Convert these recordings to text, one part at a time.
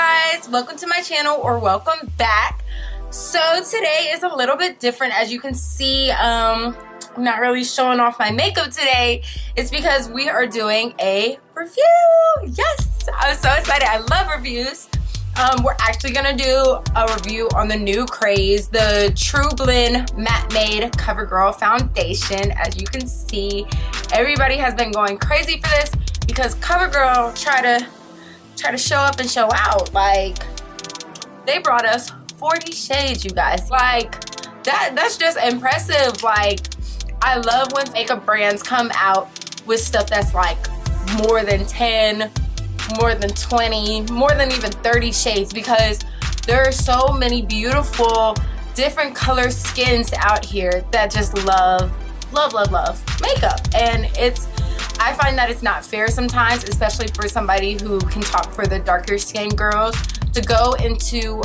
guys, welcome to my channel, or welcome back. So today is a little bit different. As you can see, I'm not really showing off my makeup today. It's because we are doing a review. Yes, I'm so excited. I love reviews. We're actually gonna do a review on the new craze, the TrueBlend Matte Made Covergirl Foundation. As you can see, everybody has been going crazy for this because Covergirl try to show up and show out. Like, they brought us 40 shades, you guys. Like, that's just impressive. Like, I love when makeup brands come out with stuff that's like more than 10, more than 20, more than even 30 shades, because there are so many beautiful different color skins out here that just love makeup. And I find that it's not fair sometimes, especially for somebody who can talk for the darker skinned girls, to go into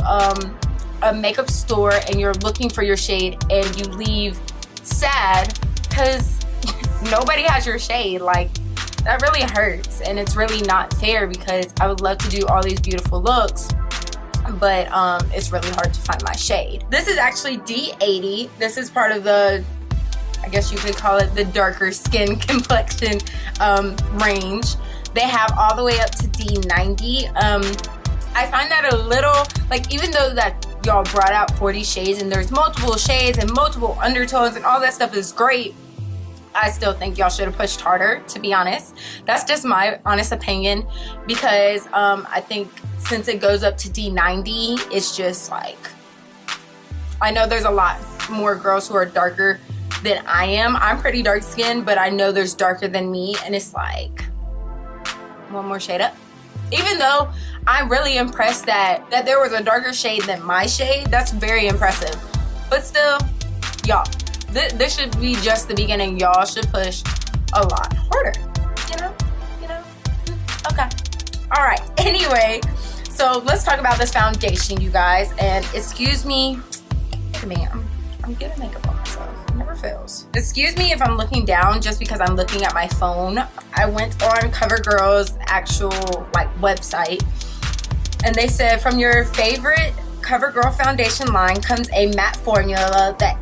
a makeup store and you're looking for your shade and you leave sad because nobody has your shade. Like, that really hurts, and it's really not fair, because I would love to do all these beautiful looks, but it's really hard to find my shade. This is actually D80. This is part of the, I guess you could call it, the darker skin complexion range. They have all the way up to D90. I find that a little, like, even though that y'all brought out 40 shades and there's multiple shades and multiple undertones and all that stuff is great, I still think y'all should have pushed harder, to be honest. That's just my honest opinion, because I think since it goes up to D90, it's just like, I know there's a lot more girls who are darker than I am. I'm pretty dark skinned, but I know there's darker than me, and it's like, one more shade up. Even though I'm really impressed that there was a darker shade than my shade, that's very impressive. But still, y'all, this should be just the beginning. Y'all should push a lot harder, you know? Okay, all right. Anyway, so let's talk about this foundation, you guys. And excuse me, I'm getting makeup on myself. It never fails. Excuse me if I'm looking down, just because I'm looking at my phone. I went on CoverGirl's actual website, and they said, from your favorite CoverGirl foundation line comes a matte formula that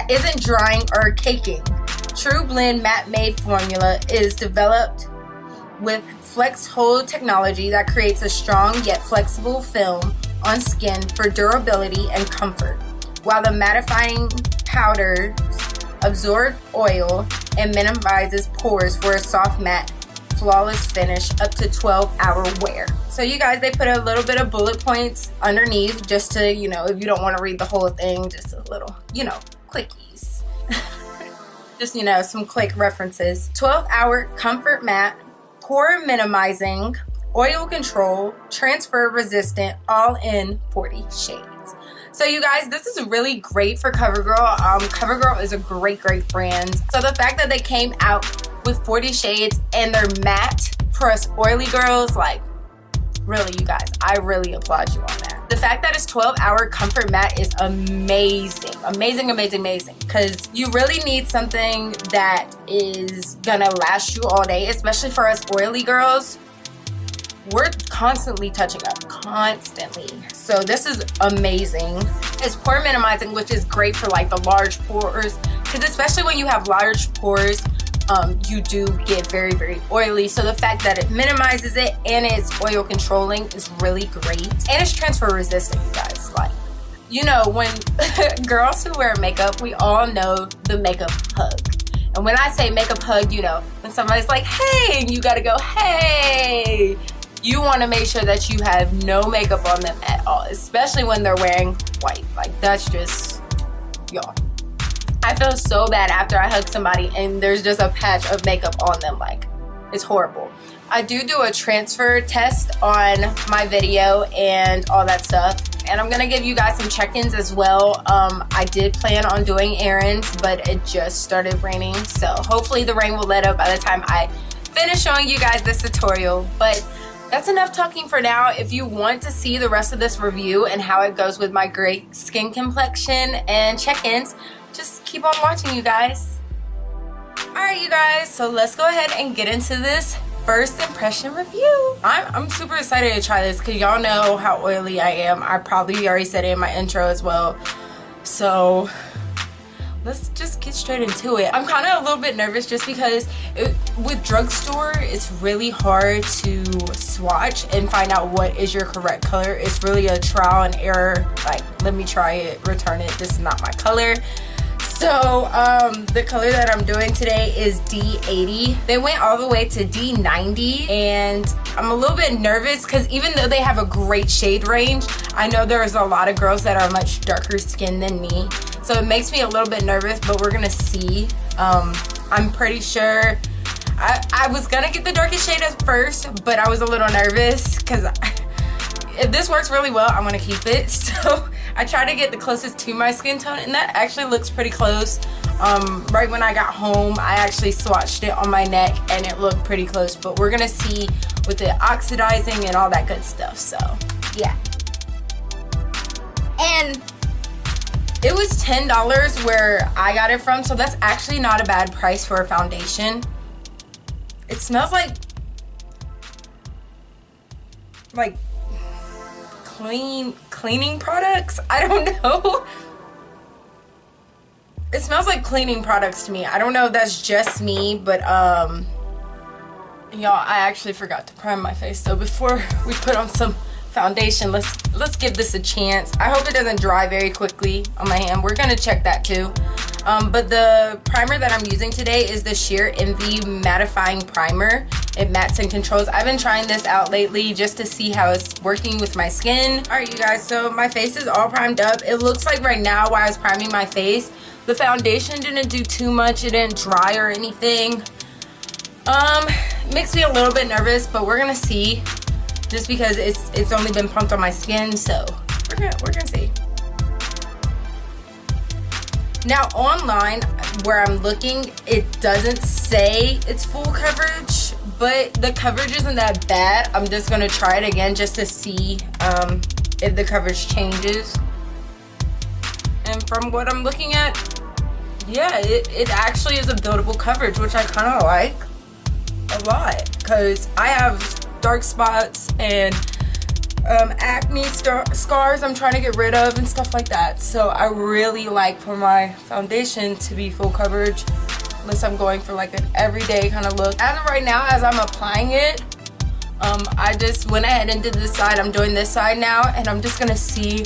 isn't drying or caking. TrueBlend Matte Made formula is developed with Flex Hold technology that creates a strong yet flexible film on skin for durability and comfort, while the mattifying powders absorb oil and minimizes pores for a soft matte flawless finish up to 12-hour wear. So you guys, they put a little bit of bullet points underneath, just to, if you don't want to read the whole thing, just a little, quickies. Just, some quick references. 12-hour comfort matte, pore minimizing, oil control, transfer resistant, all in 40 shades. So you guys, this is really great for CoverGirl. CoverGirl is a great brand. So the fact that they came out with 40 shades and they're matte for us oily girls, like, really, you guys, I really applaud you on that. The fact that it's 12-hour comfort matte is amazing. Amazing. Because you really need something that is gonna last you all day, especially for us oily girls. We're constantly touching up, constantly. So this is amazing. It's pore minimizing, which is great for the large pores, because especially when you have large pores, you do get very oily. So the fact that it minimizes it and it's oil controlling is really great. And it's transfer resistant, you guys. Like, when girls who wear makeup, we all know the makeup hug. And when I say makeup hug, when somebody's like, hey, and you gotta go, hey. You want to make sure that you have no makeup on them at all, especially when they're wearing white. Like, that's just, y'all. I feel so bad after I hug somebody and there's just a patch of makeup on them. Like, it's horrible. I do a transfer test on my video and all that stuff, and I'm gonna give you guys some check-ins as well. I did plan on doing errands, but it just started raining, so hopefully the rain will let up by the time I finish showing you guys this tutorial. But that's enough talking for now. If you want to see the rest of this review and how it goes with my great skin complexion and check-ins, just keep on watching, you guys. Alright, you guys, so let's go ahead and get into this first impression review. I'm super excited to try this because y'all know how oily I am. I probably already said it in my intro as well. So let's just get straight into it. I'm kind of a little bit nervous just because with drugstore, it's really hard to swatch and find out what is your correct color. It's really a trial and error. Like, let me try it, return it. This is not my color. So the color that I'm doing today is D80. They went all the way to D90, and I'm a little bit nervous because even though they have a great shade range, I know there's a lot of girls that are much darker skinned than me. So it makes me a little bit nervous, but we're gonna see. I'm pretty sure I was gonna get the darkest shade at first, but I was a little nervous because if this works really well, I'm gonna keep it. So I tried to get the closest to my skin tone, and that actually looks pretty close. Right when I got home, I actually swatched it on my neck and it looked pretty close, but we're gonna see with it oxidizing and all that good stuff. So yeah. And it was $10 where I got it from, so that's actually not a bad price for a foundation. It smells like cleaning products. I don't know. It smells like cleaning products to me. I don't know if that's just me, but y'all, I actually forgot to prime my face. So before we put on some foundation, let's give this a chance. I hope it doesn't dry very quickly on my hand. We're gonna check that too. But the primer that I'm using today is the Sheer Envy Mattifying Primer. It mattes and controls. I've been trying this out lately just to see how it's working with my skin. All right, you guys, so my face is all primed up. It looks like right now while I was priming my face, the foundation didn't do too much. It didn't dry or anything. Makes me a little bit nervous, but we're gonna see. Just because it's only been pumped on my skin, so we're gonna see. Now online, where I'm looking, it doesn't say it's full coverage, but the coverage isn't that bad. I'm just gonna try it again just to see if the coverage changes. And from what I'm looking at, yeah, it actually is a buildable coverage, which I kind of like a lot because I have dark spots and acne scars I'm trying to get rid of and stuff like that. So I really like for my foundation to be full coverage, unless I'm going for like an everyday kind of look. As of right now, as I'm applying it, I just went ahead and did this side. I'm doing this side now, and I'm just gonna see,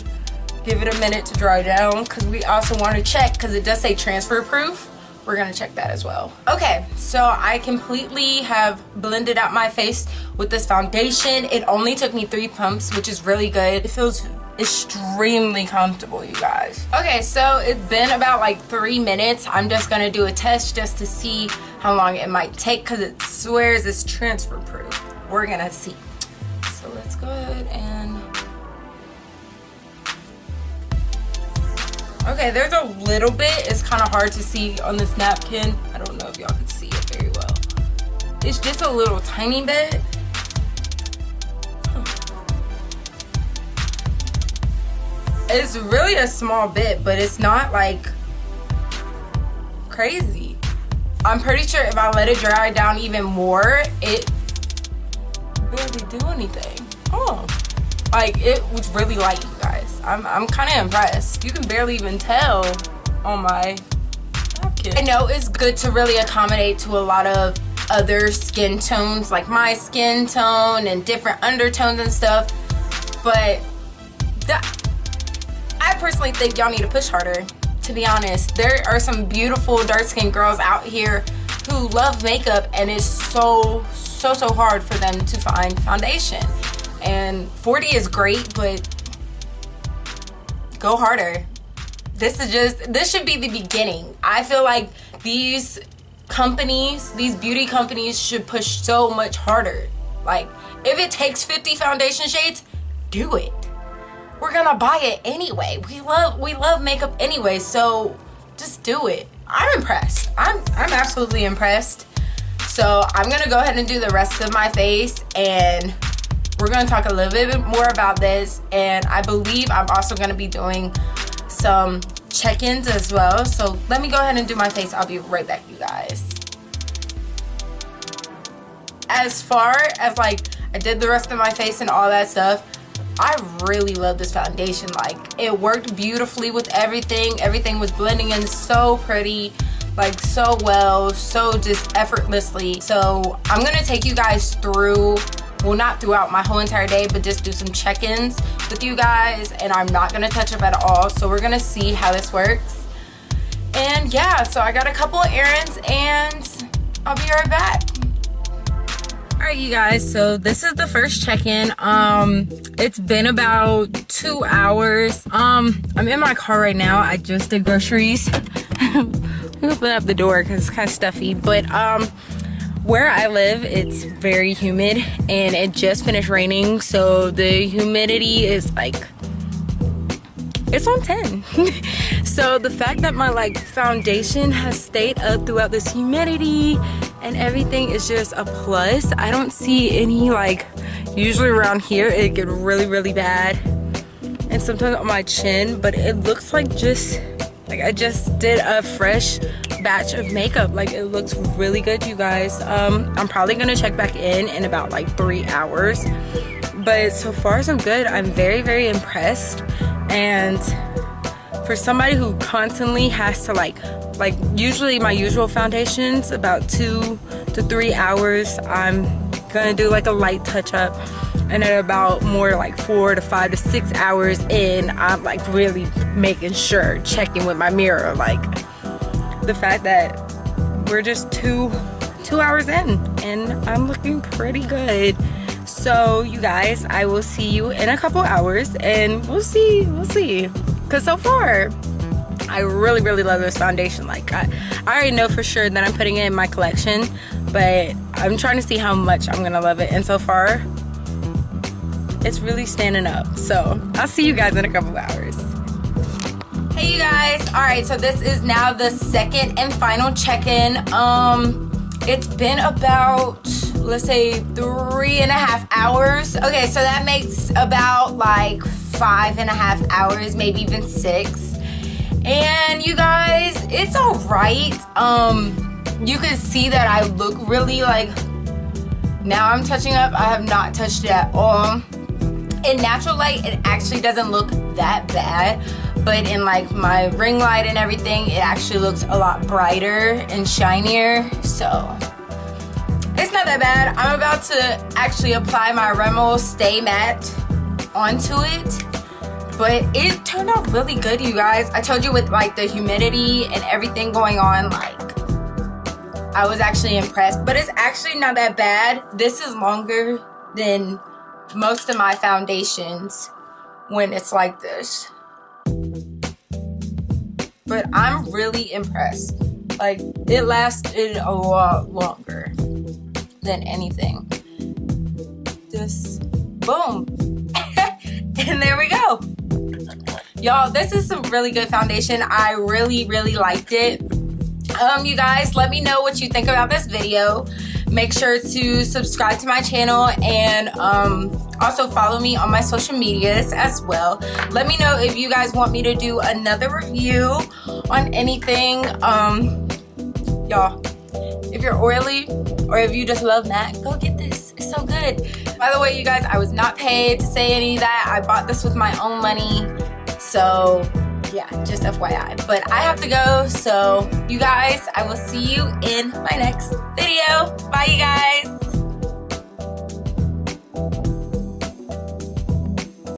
give it a minute to dry down, because we also want to check, because it does say transfer proof. We're gonna check that as well. Okay, so I completely have blended out my face with this foundation. It only took me 3 pumps, which is really good. It feels extremely comfortable, you guys. Okay, so it's been about like 3 minutes. I'm just gonna do a test just to see how long it might take, because it swears it's transfer proof. We're gonna see. So let's go ahead and... Okay, there's a little bit. It's kind of hard to see on this napkin. I don't know if y'all can see it very well. It's just a little tiny bit. It's really a small bit, but it's not like crazy. I'm pretty sure if I let it dry down even more, it barely do anything. Oh, like it was really light, you guys. I'm kind of impressed. You can barely even tell on my napkin. I know it's good to really accommodate to a lot of other skin tones, like my skin tone and different undertones and stuff, but I personally think y'all need to push harder, to be honest. There are some beautiful dark-skinned girls out here who love makeup, and it's so hard for them to find foundation. And 40 is great, but go harder. This should be the beginning. I feel like these beauty companies should push so much harder. Like, if it takes 50 foundation shades, do it. We're gonna buy it anyway. We love makeup anyway, so just do it. I'm impressed. I'm absolutely impressed. So I'm gonna go ahead and do the rest of my face, and we're gonna talk a little bit more about this, and I believe I'm also gonna be doing some check-ins as well. So let me go ahead and do my face. I'll be right back, you guys. as far as like I did the rest of my face and all that stuff, I really love this foundation. Like, it worked beautifully with everything. Everything was blending in so pretty, like so well, so just effortlessly. So I'm gonna take you guys through, well, not throughout my whole entire day, but just do some check-ins with you guys, and I'm not gonna touch up at all. So we're gonna see how this works. And yeah, so I got a couple of errands and I'll be right back. All right, you guys, so this is the first check-in. It's been about 2 hours. I'm in my car right now. I just did groceries. We open up the door because it's kind of stuffy, but where I live, it's very humid and it just finished raining, so the humidity is like, it's on 10. So the fact that my like foundation has stayed up throughout this humidity and everything is just a plus. I don't see any, like, usually around here it get really bad and sometimes on my chin, but it looks like just like I just did a fresh batch of makeup. Like, it looks really good, you guys. I'm probably gonna check back in about like 3 hours, but so far so good. I'm very impressed. And for somebody who constantly has to like usually my usual foundations about 2 to 3 hours, I'm gonna do like a light touch up, and at about more like 4 to 5 to 6 hours in, I'm like really making sure, checking with my mirror. Like, the fact that we're just two hours in and I'm looking pretty good. So you guys, I will see you in a couple hours and we'll see. Because so far, I really love this foundation. Like, I already know for sure that I'm putting it in my collection, but I'm trying to see how much I'm gonna love it. And so far, it's really standing up. So I'll see you guys in a couple hours. Hey you guys, all right, so this is now the second and final check-in. It's been about, let's say, 3.5 hours. Okay, so that makes about like 5.5 hours, maybe even 6. And you guys, it's all right. You can see that I look really like, now I'm touching up. I have not touched it at all. In natural light, it actually doesn't look that bad, but in like my ring light and everything, it actually looks a lot brighter and shinier. So it's not that bad. I'm about to actually apply my Rimmel Stay Matte onto it, but it turned out really good, you guys. I told you, with like the humidity and everything going on, like, I was actually impressed. But it's actually not that bad. This is longer than most of my foundations when it's like this, but I'm really impressed. Like, it lasted a lot longer than anything. Just boom. And there we go. Y'all, this is some really good foundation. I really liked it. You guys, let me know what you think about this video. Make sure to subscribe to my channel and also follow me on my social medias as well. Let me know if you guys want me to do another review on anything. Y'all, if you're oily or if you just love matte, go get this. It's so good. By the way, you guys, I was not paid to say any of that. I bought this with my own money. So yeah, just FYI. But I have to go. So you guys, I will see you in my next video.